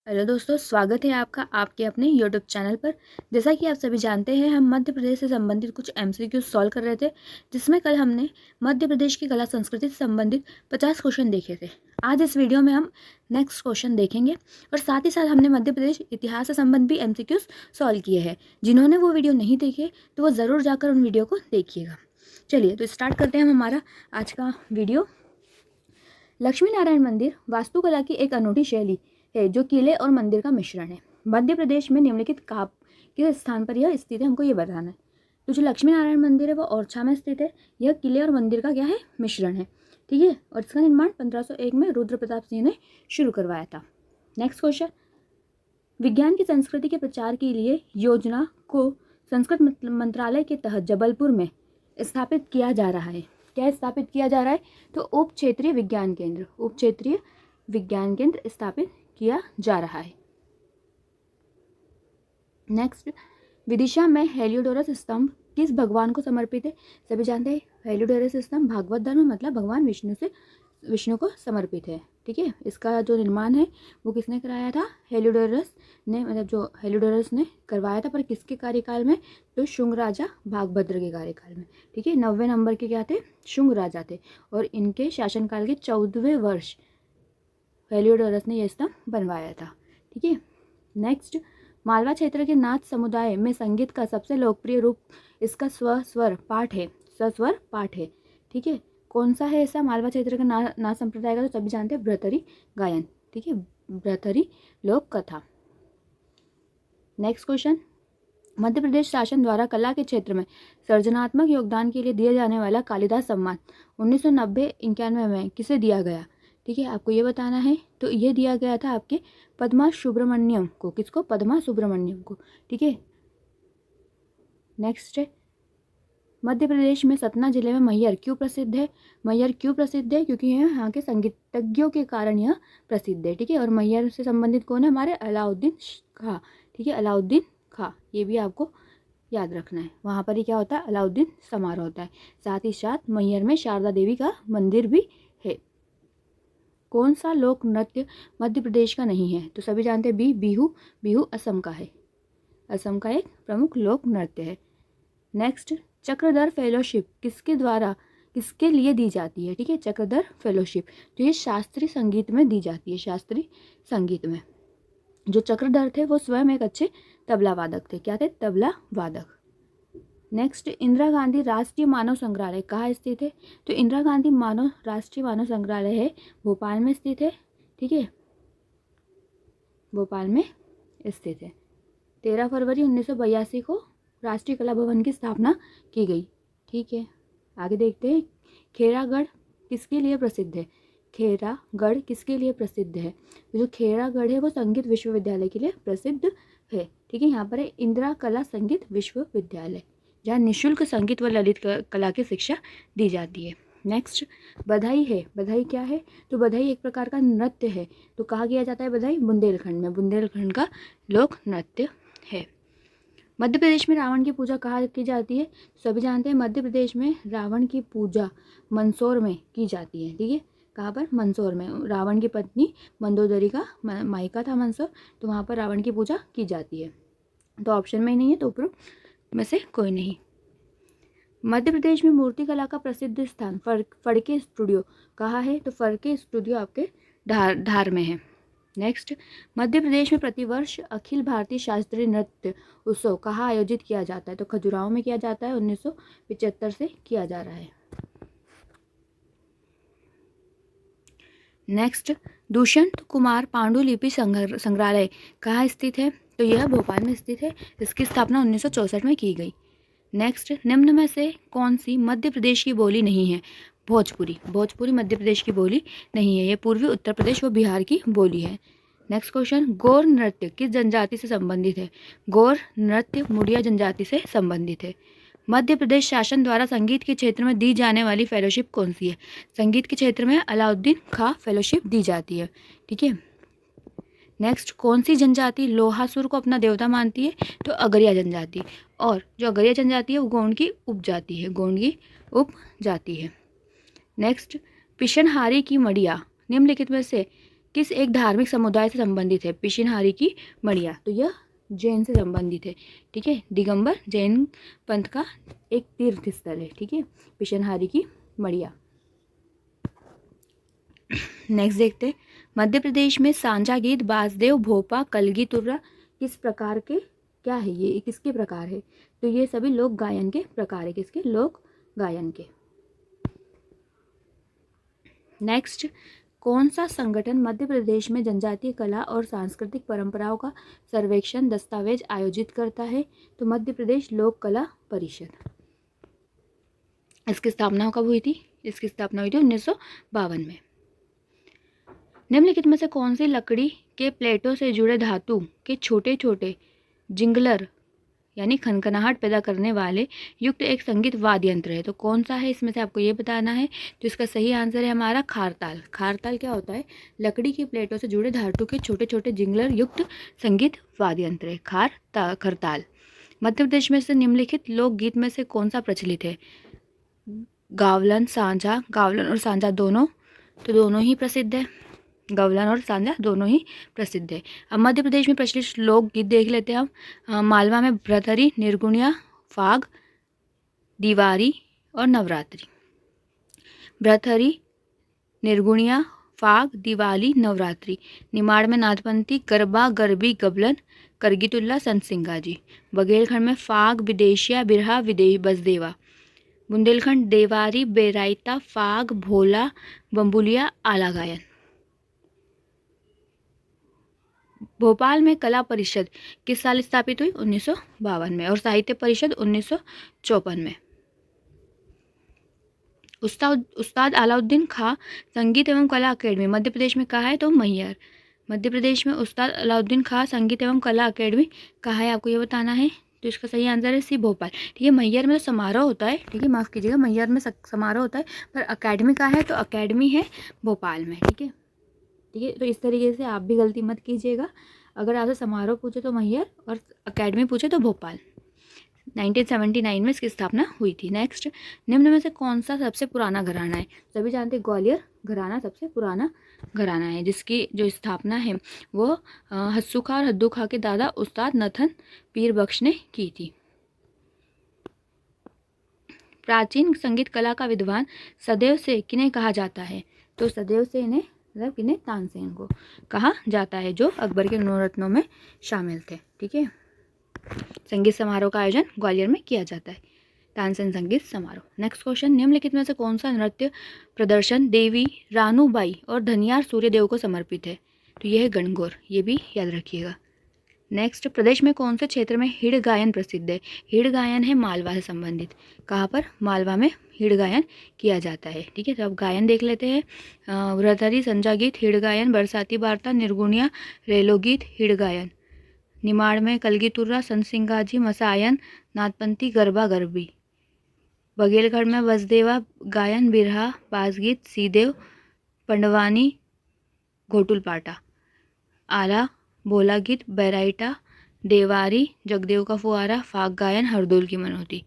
Hello दोस्तों, स्वागत है आपका आपके अपने यूट्यूब चैनल पर। जैसा कि आप सभी जानते हैं, हम मध्य प्रदेश से संबंधित कुछ एमसीक्यू सॉल्व कर रहे थे, जिसमें कल हमने मध्य प्रदेश की कला संस्कृति से संबंधित 50 क्वेश्चन देखे थे। आज इस वीडियो में हम नेक्स्ट क्वेश्चन देखेंगे और साथ ही साथ हमने मध्य प्रदेश इतिहास से संबंधित भी एमसीक्यू सॉल्व किए हैं। जिन्होंने वो वीडियो नहीं देखे तो वो ज़रूर जाकर उन वीडियो को देखिएगा। चलिए तो स्टार्ट करते हैं हम हमारा आज का वीडियो। लक्ष्मी नारायण मंदिर वास्तुकला की एक अनूठी शैली है जो किले और मंदिर का मिश्रण है। मध्य प्रदेश में निम्नलिखित कहाँ किस स्थान पर यह स्थित है, हमको ये बताना है। तो जो लक्ष्मी नारायण मंदिर है वो ओरछा में स्थित है। यह किले और मंदिर का क्या है, मिश्रण है। ठीक है, और इसका निर्माण 1501 में रुद्र प्रताप सिंह ने शुरू करवाया था। नेक्स्ट क्वेश्चन, विज्ञान की संस्कृति के प्रचार के लिए योजना को संस्कृत मंत्रालय के तहत जबलपुर में स्थापित किया जा रहा है। क्या स्थापित किया जा रहा है? तो उप क्षेत्रीय विज्ञान केंद्र स्थापित किया जा रहा है। नेक्स्ट, विदिशा में हेलियोडोरस स्तंभ किस भगवान को समर्पित है? सभी जानते हैं हेलियोडोरस स्तंभ भागवत धर्म मतलब भगवान विष्णु को समर्पित है। ठीक है, इसका जो निर्माण है वो किसने कराया था? हेलियोडोरस ने, मतलब जो हेलियोडोरस ने करवाया था, पर किसके कार्यकाल में? तो शुंग राजा भागभद्र के कार्यकाल में। ठीक है, 90 नंबर के क्या थे? शुंग राजा थे, और इनके शासनकाल के 14वें वर्ष हेलियोडोरस ने यह स्तंभ बनवाया था। ठीक है, नेक्स्ट, मालवा क्षेत्र के नाथ समुदाय में संगीत का सबसे लोकप्रिय रूप इसका सस्वर पाठ है। ठीक है, कौन सा है ऐसा मालवा क्षेत्र का नाथ संप्रदाय का? तो सभी जानते हैं भ्रतरी गायन। ठीक है, भ्रतरी लोक कथा। नेक्स्ट क्वेश्चन, मध्य प्रदेश शासन द्वारा कला के क्षेत्र में सृजनात्मक योगदान के लिए दिया जाने वाला कालिदास सम्मान 1990-91 में किसे दिया गया? ठीक है, आपको ये बताना है। तो ये दिया गया था आपके पद्मा सुब्रमण्यम को। किसको? पद्मा सुब्रमण्यम को। ठीक है, नेक्स्ट है, मध्य प्रदेश में सतना जिले में मैहर क्यों प्रसिद्ध है? मैहर क्यों प्रसिद्ध है? क्योंकि यहाँ के संगीतज्ञों के कारण यह प्रसिद्ध है। ठीक है, और मैहर से संबंधित कौन है? हमारे अलाउद्दीन खां। ठीक है, अलाउद्दीन खां, ये भी आपको याद रखना है। वहाँ पर ही क्या होता है? अलाउद्दीन समारोह होता है। साथ ही साथ मैहर में शारदा देवी का मंदिर भी है। कौन सा लोक नृत्य मध्य प्रदेश का नहीं है? तो सभी जानते हैं बिहू असम का है। असम का एक प्रमुख लोक नृत्य है। नेक्स्ट, चक्रधर फेलोशिप किसके लिए दी जाती है? ठीक है, चक्रधर फेलोशिप तो ये शास्त्रीय संगीत में दी जाती है। शास्त्रीय संगीत में जो चक्रधर थे वो स्वयं एक अच्छे तबला वादक थे। क्या थे? तबला वादक। नेक्स्ट, इंदिरा गांधी राष्ट्रीय मानव संग्रहालय कहाँ स्थित है? तो इंदिरा गांधी राष्ट्रीय मानव संग्रहालय है भोपाल में स्थित है। ठीक है, भोपाल में स्थित है। 13 फरवरी 1982 को राष्ट्रीय कला भवन की स्थापना की गई। ठीक है, आगे देखते हैं। खेरागढ़ किसके लिए प्रसिद्ध है? खेरागढ़ किसके लिए प्रसिद्ध है? तो जो खेरागढ़ है वो संगीत विश्वविद्यालय के लिए प्रसिद्ध है। ठीक है, यहाँ पर है इंदिरा कला संगीत विश्वविद्यालय, जहाँ निःशुल्क संगीत व ललित कला की शिक्षा दी जाती है। नेक्स्ट, बधाई है। बधाई क्या है? तो बधाई एक प्रकार का नृत्य है। तो कहाँ किया जाता है बधाई? बुंदेलखंड में। बुंदेलखंड का लोक नृत्य है। मध्य प्रदेश में रावण की पूजा कहाँ की जाती है? सभी जानते हैं मध्य प्रदेश में रावण की पूजा मंदसौर में की जाती है। ठीक है, कहाँ पर? मंदसौर में। रावण की पत्नी मंदोदरी का मायका था मंदसौर, तो वहाँ पर रावण की पूजा की जाती है। तो ऑप्शन में ही नहीं है, तो ऊपर में से कोई नहीं। मध्य प्रदेश में मूर्तिकला का प्रसिद्ध स्थान फड़के स्टूडियो कहाँ है? तो फड़के स्टूडियो आपके धार में है। नेक्स्ट, मध्य प्रदेश में प्रतिवर्ष अखिल भारतीय शास्त्रीय नृत्य उत्सव कहाँ आयोजित किया जाता है? तो खजुराहो में किया जाता है। 1975 से किया जा रहा है। नेक्स्ट, दुष्यंत कुमार पांडुलिपि संग्रहालय कहाँ स्थित है? तो यह भोपाल में स्थित है। इसकी स्थापना 1964 में की गई। नेक्स्ट, निम्न में से कौन सी मध्य प्रदेश की बोली नहीं है? भोजपुरी। भोजपुरी मध्य प्रदेश की बोली नहीं है, ये पूर्वी उत्तर प्रदेश व बिहार की बोली है। नेक्स्ट क्वेश्चन, गौर नृत्य किस जनजाति से संबंधित है? गौर नृत्य मुड़िया जनजाति से संबंधित है। मध्य प्रदेश शासन द्वारा संगीत के क्षेत्र में दी जाने वाली फेलोशिप कौन सी है? संगीत के क्षेत्र में अलाउद्दीन खां फेलोशिप दी जाती है। ठीक है, नेक्स्ट, कौन सी जनजाति लोहासुर को अपना देवता मानती है? तो अगरिया जनजाति। और जो अगरिया जनजाति है वो गोंड की उपजाति है। गोंड की उपजाति है। नेक्स्ट, पिशनहारी की मड़िया निम्नलिखित में से किस एक धार्मिक समुदाय से संबंधित है? पिशिनहारी की मड़िया। तो यह जैन से संबंधित है, ठीक है। दिगंबर जैन पंथ का एक तीर्थ स्थल है, ठीक है, पिशनहारी की मड़िया। नेक्स्ट देखते हैं, मध्य प्रदेश में सांझा गीत, बासदेव, भोपा, कलगी तुर्रा किस प्रकार के क्या है? ये किसके प्रकार है? तो ये सभी लोक गायन के प्रकार है। किसके? लोक गायन के। नेक्स्ट, कौन सा संगठन मध्य प्रदेश में जनजातीय कला और सांस्कृतिक परंपराओं का सर्वेक्षण दस्तावेज आयोजित करता है? तो मध्य प्रदेश लोक कला परिषद। इसकी स्थापना कब हुई थी? इसकी स्थापना हुई थी 1952 में। निम्नलिखित में से कौन सी लकड़ी के प्लेटों से जुड़े धातु के छोटे छोटे जिंगलर यानी खनखनाहट पैदा करने वाले युक्त एक संगीत वाद्य यंत्र है? तो कौन सा है इसमें से आपको ये बताना है। तो इसका सही आंसर है हमारा खारताल। खारताल क्या होता है? लकड़ी की प्लेटों से जुड़े धातु के छोटे छोटे जिंगलर युक्त संगीत वाद्य यंत्र है खरताल। मध्य प्रदेश में से निम्नलिखित लोकगीत में से कौन सा प्रचलित है? गावलन, सांझा। गावलन और सांझा दोनों, तो दोनों ही प्रसिद्ध है। गावलन और सांझा दोनों ही प्रसिद्ध है। अब मध्य प्रदेश में प्रचलित लोकगीत देख लेते हैं हम। मालवा में भ्रतहरी, निर्गुणिया, फाग, दीवारी और नवरात्रि। भ्रतहरी, निर्गुणिया, फाग, दिवाली, नवरात्रि। निमाड़ में नाथपंथी, गरबा, गरबी, गबलन, करगीतुल्ला, संत सिंगाजी। बघेलखंड में फाग, विदेशिया, बिरहा, बसदेवा। बुंदेलखंड देवारी, बेराइता, फाग, भोला, बम्बुलिया, आला गायन। भोपाल में कला परिषद किस साल स्थापित हुई? 1952 में। और साहित्य परिषद 1954 में। उस्ताद अलाउद्दीन खां संगीत एवं कला अकेडमी मध्य प्रदेश में कहाँ है? तो मैहर। मध्य प्रदेश में उस्ताद अलाउद्दीन खां संगीत एवं कला अकेडमी कहाँ है? आपको ये बताना है। तो इसका सही आंसर है सी, भोपाल। ठीक है, मैहर में तो समारोह होता है, ठीक है, माफ़ कीजिएगा, मैहर में समारोह होता है, पर अकेडमी कहाँ है? तो अकेडमी है भोपाल में, ठीक है। ठीक है, तो इस तरीके से आप भी गलती मत कीजिएगा। अगर आपसे समारोह पूछे तो मैहर और अकेडमी पूछे तो भोपाल। 1979 में इसकी स्थापना हुई थी। नेक्स्ट, निम्न में से कौन सा सबसे पुराना घराना है? सभी जानते हैं ग्वालियर घराना सबसे पुराना घराना है, जिसकी जो स्थापना है वो हस्सू खां और हद्दू खां के दादा उस्ताद नथन पीर बख्श ने की थी। प्राचीन संगीत कला का विद्वान सदैव से किन्हें कहा जाता है? तो सदैव से इन्हें मतलब किन्हें? तानसेन को कहा जाता है, जो अकबर के नवरत्नों में शामिल थे। ठीक है, संगीत समारोह का आयोजन ग्वालियर में किया जाता है, तानसेन संगीत समारोह। नेक्स्ट क्वेश्चन, निम्नलिखित में से कौन सा नृत्य प्रदर्शन देवी रानूबाई और धनियार सूर्यदेव को समर्पित है? तो यह है गणगौर, ये भी याद रखिएगा। नेक्स्ट, प्रदेश में कौन से क्षेत्र में हिड़ गायन प्रसिद्ध है? हिड़ गायन है मालवा से संबंधित। कहाँ पर? मालवा में हिड़ गायन किया जाता है। ठीक है, तो अब गायन देख लेते हैं। भ्रतहरी, संजा गीत, हिड़ गायन। बरसाती वार्ता, निर्गुणिया, रेलो गीत, हिड़ गायन। निमाड़ में कलगी तुर्रा, संत सिंगाजी, मसायन, नाथपंथी, गरबा, गरबी। बघेलखंड में बसदेवा गायन, बिरहा, बासगीत, सीदेव, पंडवानी, घोटुल पाटा। आला, भोला गीत, बैराइटा, देवारी, जगदेव का फुआरा, फाग गायन, हरदोल की मनोती।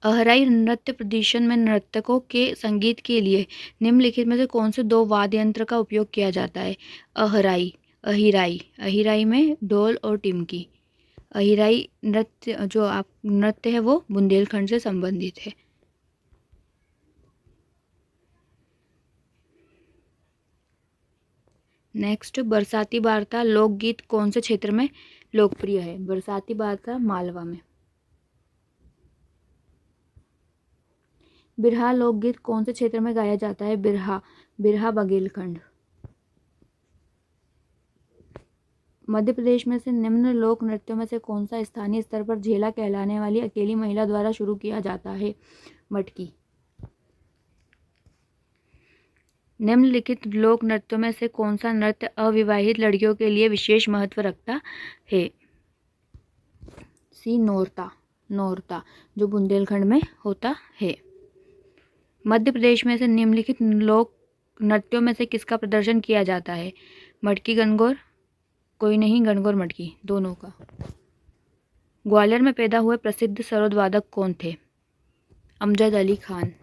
अहराई नृत्य प्रदर्शन में नर्तकों के संगीत के लिए निम्नलिखित में से कौन से दो वाद्य यंत्र का उपयोग किया जाता है? अहराई, अहिराई। अहिराई में ढोल और टिमकी। अहिराई नृत्य जो आप नृत्य है वो बुंदेलखंड से संबंधित है। नेक्स्ट, बरसाती वार्ता लोकगीत कौन से क्षेत्र में लोकप्रिय है? बरसाती वार्ता मालवा में। बिरहा लोकगीत कौन से क्षेत्र में गाया जाता है? बिरहा, बिरहा बघेलखंड। मध्य प्रदेश में से निम्न लोक नृत्यों में से कौन सा स्थानीय स्तर पर झेला कहलाने वाली अकेली महिला द्वारा शुरू किया जाता है? मटकी। निम्नलिखित लोक नृत्यों में से कौन सा नृत्य अविवाहित लड़कियों के लिए विशेष महत्व रखता है? सी, नौरता। नौरता जो बुंदेलखंड में होता है। मध्य प्रदेश में से निम्नलिखित लोक नृत्यों में से किसका प्रदर्शन किया जाता है? मटकी, गणगौर, कोई नहीं, गणगौर मटकी दोनों का। ग्वालियर में पैदा हुए प्रसिद्ध सरोद वादक कौन थे? अमजद अली खान।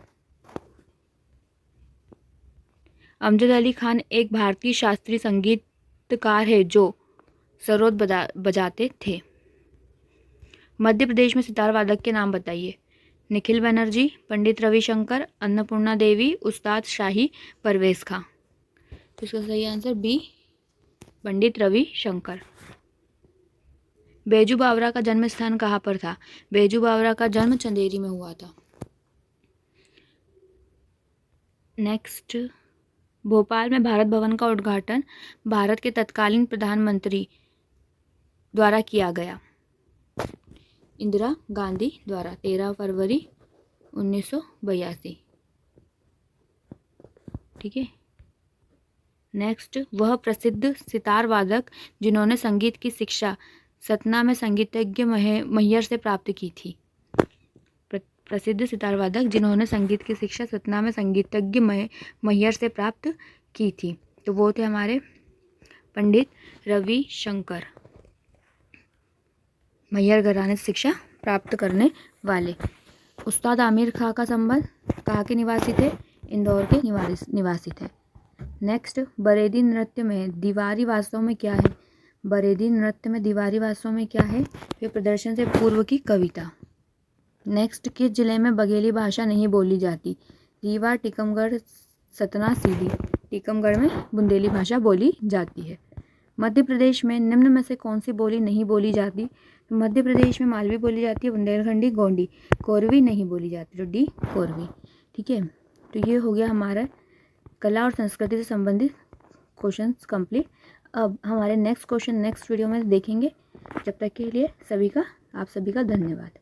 अमजद अली खान एक भारतीय शास्त्रीय संगीतकार है जो सरोद बजाते थे। मध्य प्रदेश में सितार वादक के नाम बताइए। निखिल बनर्जी, पंडित रविशंकर, अन्नपूर्णा देवी, उस्ताद शाही परवेज खां। तो इसका सही आंसर बी, पंडित रविशंकर। बैजू बावरा का जन्म स्थान कहाँ पर था? बैजू बावरा का जन्म चंदेरी में हुआ था। नेक्स्ट, भोपाल में भारत भवन का उद्घाटन भारत के तत्कालीन प्रधानमंत्री द्वारा किया गया। इंदिरा गांधी द्वारा, 13 फरवरी 1982। ठीक है। नेक्स्ट, वह प्रसिद्ध सितार वादक जिन्होंने संगीत की शिक्षा सतना में संगीतज्ञ मैहर से प्राप्त की थी। प्रसिद्ध सितार वादक जिन्होंने संगीत की शिक्षा सतना में संगीतज्ञ मैहर से प्राप्त की थी, तो वो थे हमारे पंडित रविशंकर, मैहर घराने से शिक्षा प्राप्त करने वाले। उस्ताद आमिर खां का संबंध कहाँ के निवासी थे? इंदौर के निवासी थे। नेक्स्ट, बरेदी नृत्य में दीवारी वास्तव में क्या है? बरेदी नृत्य में दीवारी वास्तव में क्या है? ये प्रदर्शन से पूर्व की कविता। नेक्स्ट, किस जिले में बघेली भाषा नहीं बोली जाती? रीवा, टीकमगढ़, सतना, सीधी। टीकमगढ़ में बुंदेली भाषा बोली जाती है। मध्य प्रदेश में निम्न में से कौन सी बोली नहीं बोली जाती? तो मध्य प्रदेश में मालवी बोली जाती है, बुंदेलखंडी, गोंडी। कोरवी नहीं बोली जाती, तो डी कोरवी। ठीक है, तो ये हो गया हमारा कला और संस्कृति से संबंधित क्वेश्चंस कंप्लीट। अब हमारे नेक्स्ट क्वेश्चन नेक्स्ट वीडियो में देखेंगे। जब तक के लिए आप सभी का धन्यवाद।